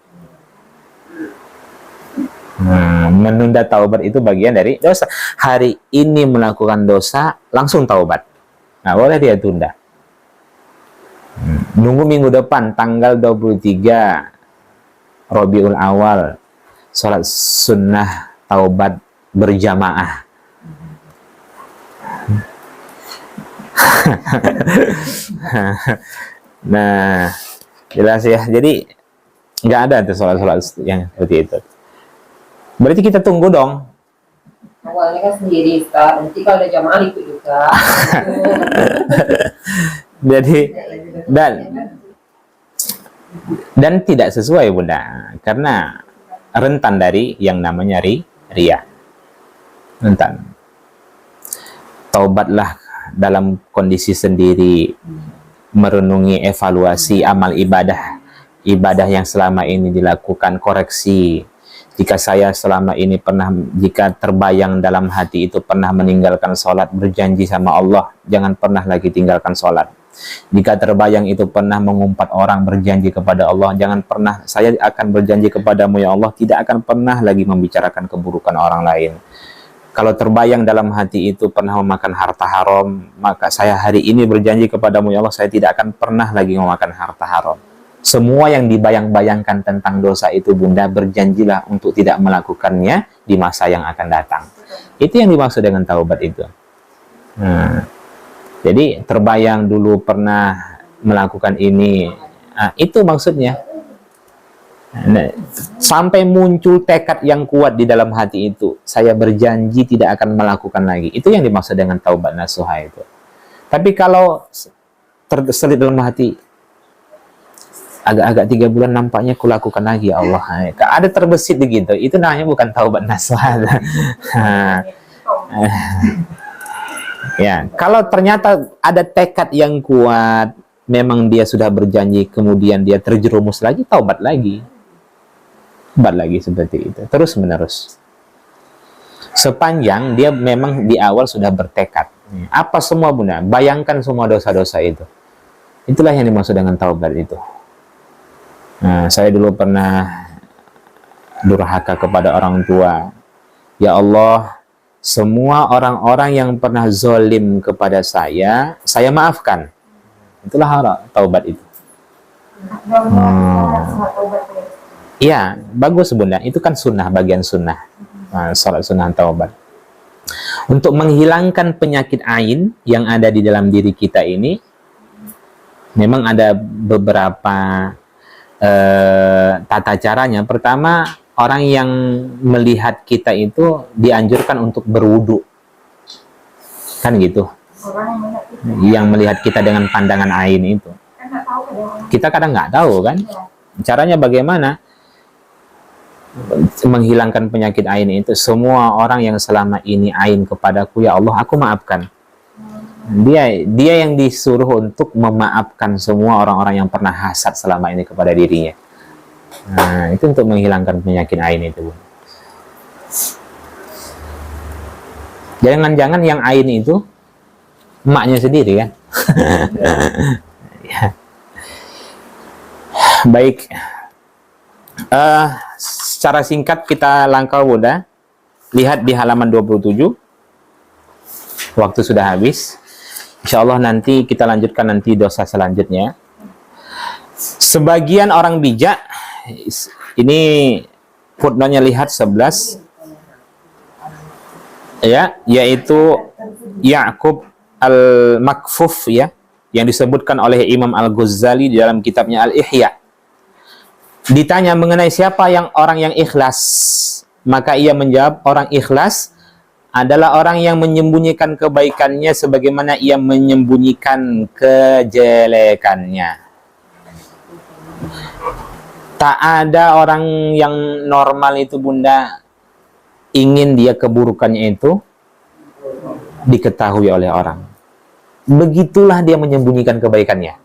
Menunda taubat itu bagian dari dosa. Hari ini melakukan dosa, langsung taubat. Nah, boleh dia tunda. Nunggu minggu depan, tanggal 23 Rabiul Awal, sholat sunnah taubat berjamaah. Nah, jelas ya. Jadi nggak ada tuh sholat-sholat yang seperti itu. Berarti kita tunggu dong. Awalnya kan sendiri, Ustaz. Nanti kalau ada jamaah ikut juga. Jadi dan tidak sesuai Bunda, karena rentan dari yang namanya riya. Rentan. Taubatlah dalam kondisi sendiri, merenungi evaluasi amal ibadah yang selama ini dilakukan, koreksi. Jika saya selama ini jika terbayang dalam hati itu pernah meninggalkan sholat, berjanji sama Allah, jangan pernah lagi tinggalkan sholat. Jika terbayang itu pernah mengumpat orang, berjanji kepada Allah, jangan pernah, saya akan berjanji kepadamu ya Allah, tidak akan pernah lagi membicarakan keburukan orang lain. Kalau terbayang dalam hati itu pernah memakan harta haram, maka saya hari ini berjanji kepadamu ya Allah, saya tidak akan pernah lagi memakan harta haram. Semua yang dibayang-bayangkan tentang dosa itu Bunda, berjanjilah untuk tidak melakukannya di masa yang akan datang. Itu yang dimaksud dengan taubat itu. Jadi terbayang dulu pernah melakukan ini, itu maksudnya. Sampai muncul tekad yang kuat di dalam hati itu, saya berjanji tidak akan melakukan lagi. Itu yang dimaksud dengan taubat nasuha itu. Tapi kalau terselip dalam hati, agak-agak 3 bulan nampaknya kulakukan lagi ya Allah. Ada terbesit begitu, itu namanya bukan taubat nasuha. Ya, kalau ternyata ada tekad yang kuat, memang dia sudah berjanji, kemudian dia terjerumus lagi, taubat lagi seperti itu, terus menerus. Sepanjang dia memang di awal sudah bertekad. Apa semua Bunda? Bayangkan semua dosa-dosa itu. Itulah yang dimaksud dengan taubat itu. Nah, saya dulu pernah durhaka kepada orang tua. Ya Allah, semua orang-orang yang pernah zolim kepada saya maafkan. Itulah taubat itu. Iya, bagus Bunda. Itu kan sunnah, bagian sunnah. Salat sunnah taubat. Untuk menghilangkan penyakit ain yang ada di dalam diri kita ini, memang ada beberapa tata caranya. Pertama, orang yang melihat kita itu dianjurkan untuk berwudu, kan gitu. Yang melihat kita dengan pandangan ain itu, kita kadang nggak tahu kan caranya bagaimana menghilangkan penyakit ain itu. Semua orang yang selama ini ain kepadaku, ya Allah aku maafkan. Dia yang disuruh untuk memaafkan semua orang-orang yang pernah hasad selama ini kepada dirinya. Nah, itu untuk menghilangkan penyakit ain itu. Jangan-jangan yang ain itu emaknya sendiri kan? Ya. Baik. Secara singkat kita langkah Bunda. Lihat di halaman 27. Waktu sudah habis. Insya Allah nanti kita lanjutkan nanti dosa selanjutnya. Sebagian orang bijak, ini footnote-nya lihat 11, ya, yaitu Ya'qub al-Makfuf, ya, yang disebutkan oleh Imam Al-Ghazali di dalam kitabnya Al-Ihya. Ditanya mengenai siapa orang yang ikhlas, maka ia menjawab, orang ikhlas adalah orang yang menyembunyikan kebaikannya sebagaimana ia menyembunyikan kejelekannya. Tak ada orang yang normal itu Bunda ingin dia keburukannya itu diketahui oleh orang. Begitulah dia menyembunyikan kebaikannya.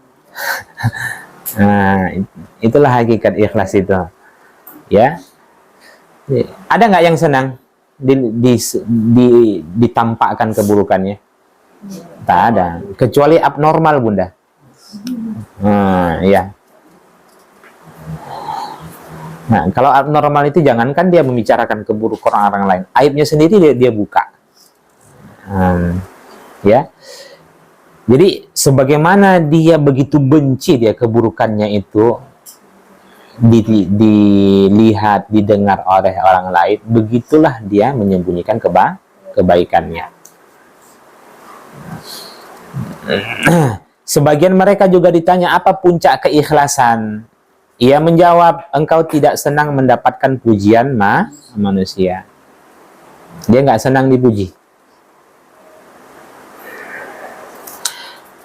Nah, itulah hakikat ikhlas itu. Ya. Ada nggak yang senang ditampakkan keburukannya? Tak ada. Kecuali abnormal Bunda. Ya. Nah, kalau abnormal itu jangankan dia membicarakan keburukan orang lain, aibnya sendiri dia buka. Ya. Jadi sebagaimana dia begitu benci dia keburukannya itu dilihat, didengar oleh orang lain, begitulah dia menyembunyikan kebaikannya. Sebagian mereka juga ditanya apa puncak keikhlasan. Ia menjawab, engkau tidak senang mendapatkan pujian manusia. Dia nggak senang dipuji.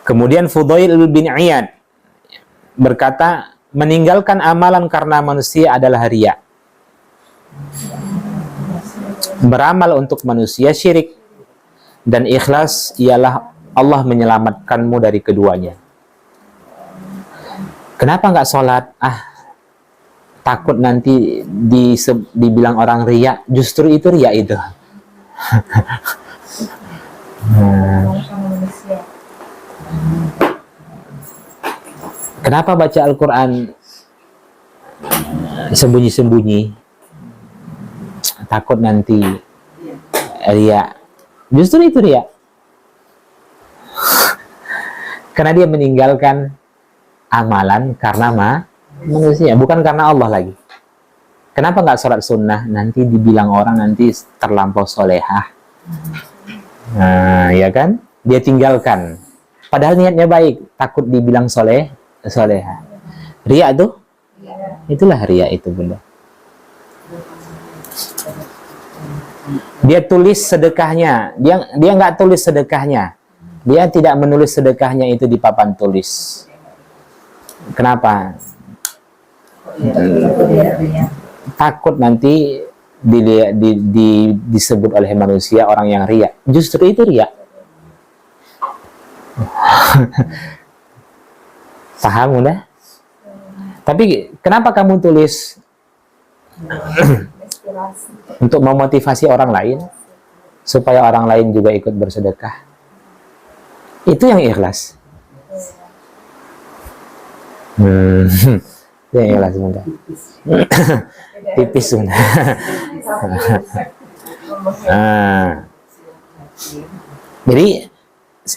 Kemudian Fudail bin Iyad berkata, meninggalkan amalan karena manusia adalah riya. Beramal untuk manusia syirik. Dan ikhlas ialah Allah menyelamatkanmu dari keduanya. Kenapa nggak sholat? Takut nanti dibilang orang riya. Justru itu riya itu. Kenapa baca Al-Quran sembunyi-sembunyi? Takut nanti riya. Justru itu riya. Karena dia meninggalkan amalan karena manusia, bukan karena Allah lagi. Kenapa nggak sholat sunnah? Nanti dibilang orang nanti terlampau solehah. Nah, ya kan? Dia tinggalkan. Padahal niatnya baik, takut dibilang solehah. Riya tuh? Itulah riya itu Bunda. Dia tulis sedekahnya. Dia nggak tulis sedekahnya. Dia tidak menulis sedekahnya itu di papan tulis. Kenapa? Takut nanti disebut oleh manusia orang yang riya. Justru itu riya. Paham udah? Tapi kenapa kamu tulis? Untuk memotivasi orang lain supaya orang lain juga ikut bersedekah. Itu yang ikhlas. Itu yang ikhlas sebentar. Tipis sebentar. Jadi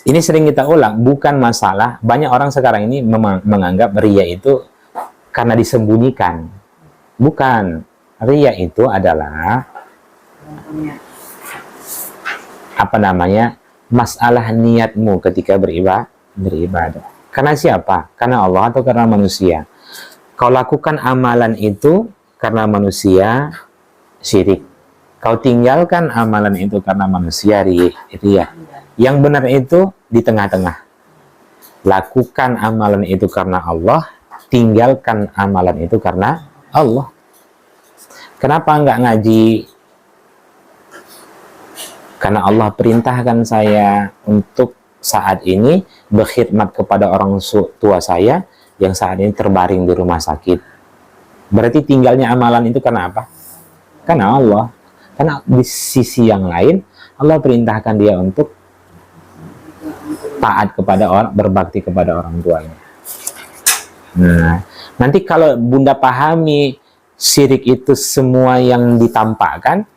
ini sering kita ulang, bukan masalah. Banyak orang sekarang ini menganggap riya itu karena disembunyikan. Bukan. Riya itu adalah masalah niatmu ketika beribadah. Karena siapa? Karena Allah atau karena manusia? Kau lakukan amalan itu karena manusia, syirik. Kau tinggalkan amalan itu karena manusia, riya. Yang benar itu di tengah-tengah. Lakukan amalan itu karena Allah, tinggalkan amalan itu karena Allah. Kenapa enggak ngaji? Karena Allah perintahkan saya untuk saat ini berkhidmat kepada orang tua saya yang saat ini terbaring di rumah sakit. Berarti tinggalnya amalan itu karena apa? Karena Allah. Karena di sisi yang lain Allah perintahkan dia untuk taat kepada orang, berbakti kepada orang tuanya. Nah, nanti kalau Bunda pahami syirik itu semua yang ditampakkan,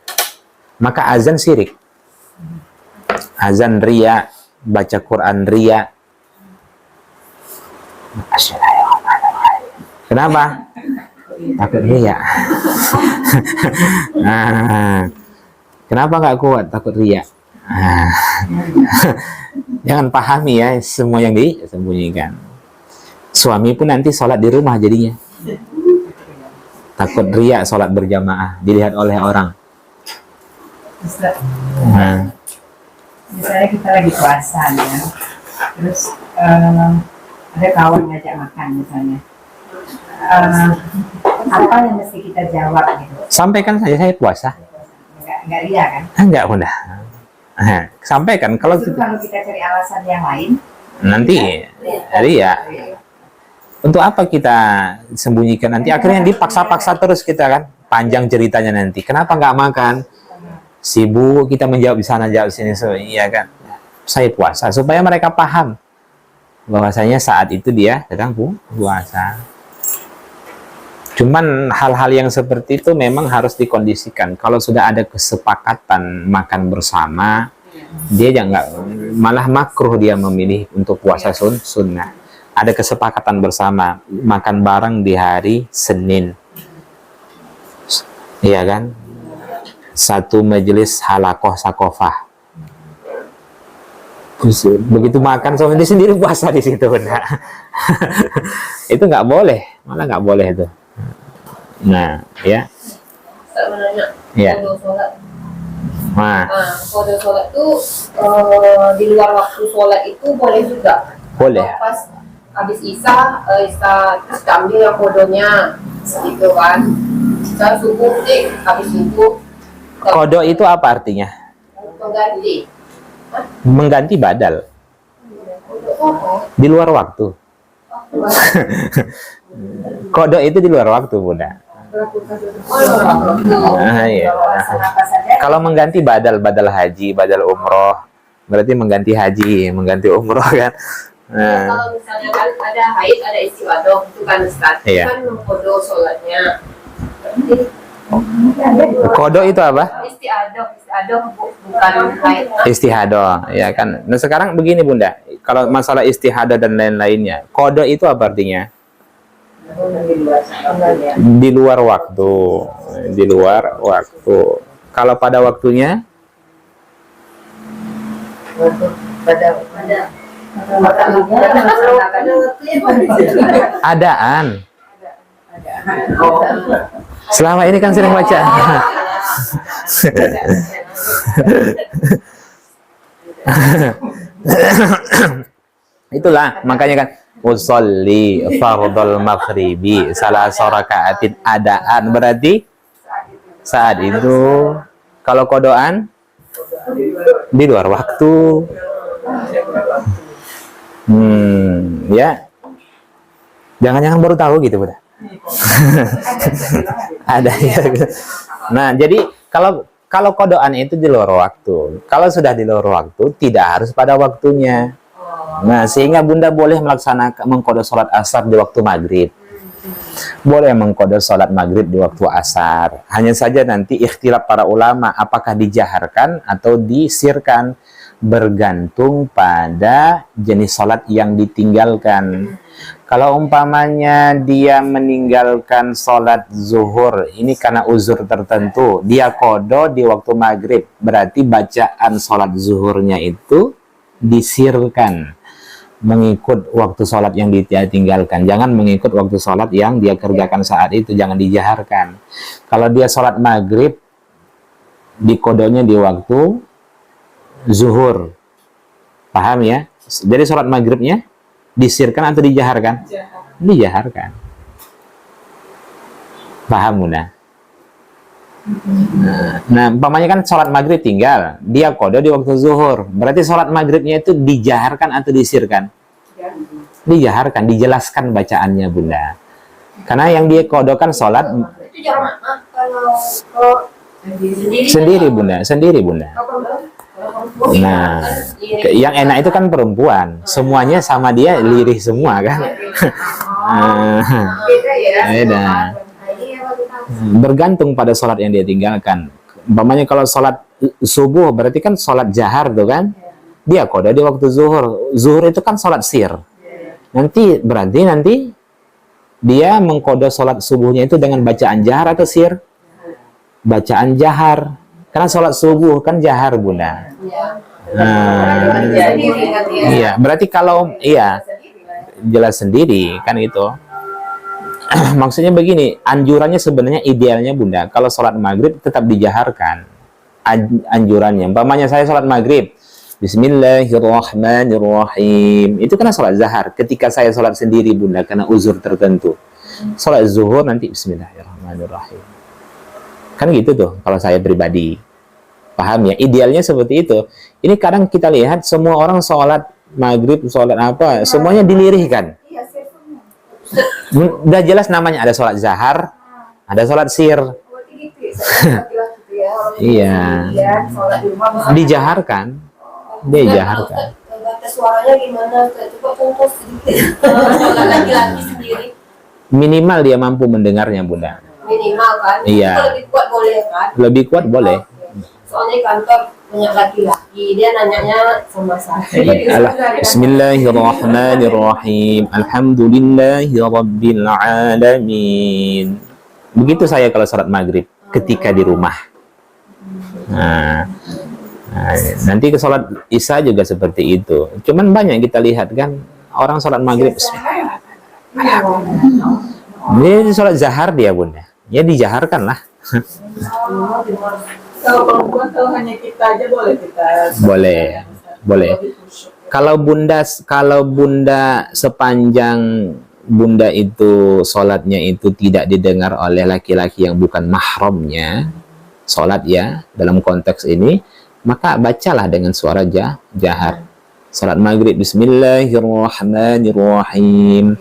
maka azan syirik. Azan riya, baca Quran riya. Kenapa? Takut riya. Kenapa nggak kuat? Takut riya. Jangan pahami ya semua yang disembunyikan. Suami pun nanti sholat di rumah jadinya. Takut riya sholat berjamaah dilihat oleh orang. Misalnya kita lagi puasa ya, terus ada kawan ngajak makan misalnya, apa yang mesti kita jawab gitu? Sampaikan saja saya puasa. Nggak riya kan? Enggak udah. Sampaikan kalau kita cari alasan yang lain, nanti riya. Untuk apa kita sembunyikan? Nanti akhirnya dipaksa-paksa terus kita kan. Panjang ceritanya nanti. Kenapa nggak makan? Sibuk kita menjawab di sana, jawab sini, iya kan? Saya puasa supaya mereka paham bahwasanya saat itu dia sedang puasa. Cuman hal-hal yang seperti itu memang harus dikondisikan. Kalau sudah ada kesepakatan makan bersama, dia jangan, malah makruh dia memilih untuk puasa sunnah. Ada kesepakatan bersama makan bareng di hari Senin, iya kan? Satu majelis halakoh sakofah. Begitu makan suami sendiri puasa di situ, benar. Itu nggak boleh, malah nggak boleh itu. Nah, ya. Ya. Nah, kode sholat itu di luar waktu sholat itu boleh juga. Boleh. Pas habis isya terus ambil yang kodenya, gitu kan. Saya subuh sih, habis subuh. Kodo itu apa artinya? Mengganti. Mengganti badal. Di luar waktu. Kodo itu di luar waktu, Bunda. Iya. Kalau mengganti badal haji, badal umroh, berarti mengganti haji, mengganti umroh kan. Kalau misalnya kan ada haid, ada istiwadoh, itu kan Ustaz. Iya. Kan kodo sholatnya. Kodo itu apa? Istiadoh bukan haid. Istihadoh, ya kan. Nah sekarang begini Bunda, kalau masalah istihadoh dan lain-lainnya, kodo itu apa artinya? Di luar waktu, di luar waktu. Kalau pada waktunya? Adaan. Selama ini kan sering baca. Itulah makanya kan usolli fardhul maghribi salah rakaatin adaan, berarti saat itu. Kalau kodoan di luar waktu. Ya. Jangan-jangan baru tahu gitu, Bunda. Ada ya. Nah, jadi kalau kodoan itu di luar waktu. Kalau sudah di luar waktu, tidak harus pada waktunya. Nah, sehingga Bunda boleh melaksanakan mengkode sholat asar di waktu maghrib. Boleh mengkode sholat maghrib di waktu asar. Hanya saja nanti ikhtilaf para ulama apakah dijaharkan atau disirkan, bergantung pada jenis sholat yang ditinggalkan. Kalau umpamanya dia meninggalkan sholat zuhur, ini karena uzur tertentu, dia kodo di waktu maghrib, berarti bacaan sholat zuhurnya itu disirkan, mengikut waktu sholat yang dia tinggalkan. Jangan mengikut waktu sholat yang dia kerjakan saat itu, jangan dijaharkan. Kalau dia sholat maghrib, dikodonya di waktu zuhur, paham ya? Jadi sholat maghribnya disirkan atau dijaharkan? Dijaharkan. Paham, Bunda? Nah, umpamanya kan sholat maghrib tinggal, dia kode di waktu zuhur, berarti sholat maghribnya itu dijaharkan atau disirkan? Dijaharkan, dijelaskan bacaannya, Bunda. Karena yang dia kodokan sholat Itu jarak mana? Kalau sendiri, Bunda, sendiri, Bunda. Nah, yang enak itu kan perempuan, semuanya sama dia lirih semua kan. beda ya. Beda. Bergantung pada sholat yang dia tinggalkan. Umpamanya kalau sholat subuh berarti kan sholat jahar tuh kan, dia kode di waktu zuhur. Zuhur itu kan sholat sir. Nanti berarti dia mengkode sholat subuhnya itu dengan bacaan jahar atau sir? Bacaan jahar. Karena sholat subuh kan jahar, Bunda. Nah, iya, berarti kalau jelas sendiri kan itu. Maksudnya begini, anjurannya sebenarnya idealnya, Bunda, kalau sholat maghrib tetap dijaharkan anjurannya. Umpamanya saya sholat maghrib, Bismillahirrahmanirrahim, itu karena sholat zahar. Ketika saya sholat sendiri, Bunda, karena uzur tertentu, sholat zuhur nanti Bismillahirrahmanirrahim. Kan gitu tuh kalau saya pribadi. Paham ya? Idealnya seperti itu. Ini kadang kita lihat semua orang sholat maghrib, sholat apa, semuanya dilirihkan. Udah jelas namanya, ada sholat zahar, ada sholat sir. Iya. Dijaharkan. Dijaharkan. Batas suaranya gimana? Coba contoh sedikit. Kalau laki-laki sendiri. Minimal dia mampu mendengarnya, Bunda. Minimal kan? Iya. Kalau lebih kuat boleh kan? Lebih kuat boleh. Soalnya kantor banyak laki-laki, dia nanyanya sama saya. Bismillahirrahmanirrahim. Alhamdulillahirabbil alamin. Begitu saya kalau sholat maghrib ketika di rumah. Nah, nanti ke sholat isya juga seperti itu. Cuman banyak kita lihat kan orang sholat maghrib. Ini sholat zahar dia, Bunda. Ya dijaharkan lah. Kalau perempuan, kalau hanya kita aja boleh kita. Boleh. Kalau Bunda sepanjang Bunda itu sholatnya itu tidak didengar oleh laki-laki yang bukan mahramnya, sholat ya dalam konteks ini, maka bacalah dengan suara jahar. Sholat maghrib, Bismillahirrahmanirrahim.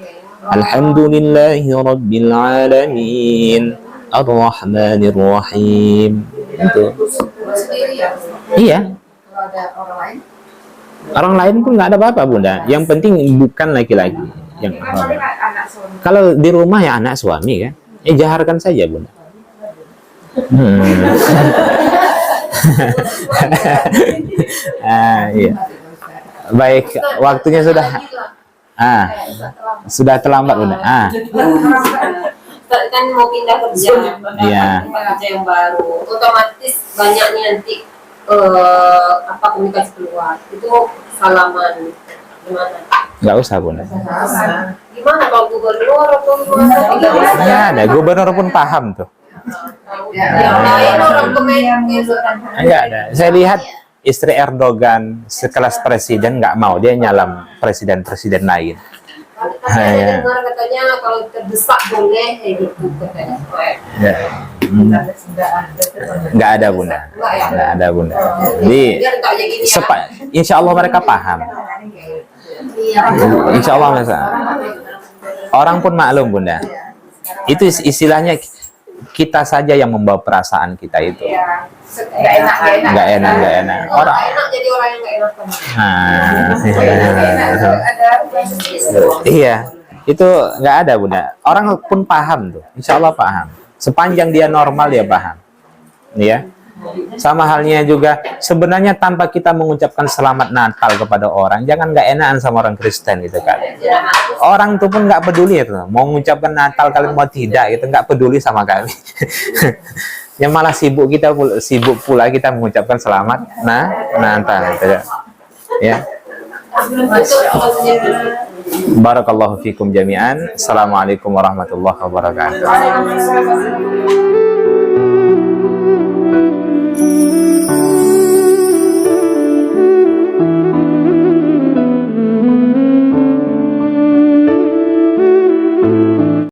Alhamdulillahirabbil alamin. Ar-Rahmanir-Rahim. Itu. Iya. Kalau ada orang lain, Orang lain pun nggak ada apa-apa, Bunda. Yang penting bukan laki-laki. Yang anak suami. kalau di rumah ya anak suami kan. Jaharkan saja, Bunda. Iya. Baik, waktunya sudah terlambat, Bunda. Kan mau pindah kerja, Iya. pindah kerja yang baru, otomatis banyak nih nanti komunikasi keluar. Itu salaman gimana? Nggak usah, Bunda. Gimana kalau gubernur atau gimana? Nggak ada, gubernur pun paham tuh. Yang lain orang kementerian Nggak ada. Saya lihat istri Erdogan sekelas presiden nggak mau, dia nyalam presiden-presiden lain. Katanya dengar katanya kalau terdesak boleh gitu katanya. Ya. Nggak ada bunda, nggak ada bunda. Jadi Dia tak jadi gini ya. insya Allah mereka paham. Iya. Insya Allah orang pun maklum bunda. Itu istilahnya kita saja yang membawa perasaan kita itu. Nggak enak. Nggak enak. Orang enak jadi orang yang nggak enak. Iya, itu nggak ada bunda. Orang pun paham tuh, insya Allah paham. Sepanjang dia normal dia paham, ya. Sama halnya juga sebenarnya tanpa kita mengucapkan selamat Natal kepada orang, jangan nggak enakan sama orang Kristen gitu kan. Orang tuh pun nggak peduli itu, mau mengucapkan Natal kalian mau tidak gitu, nggak peduli sama kami. Yang malah sibuk pula kita mengucapkan selamat Natal gitu ya. Barakallahu fikum jami'an. Assalamualaikum warahmatullahi wabarakatuh.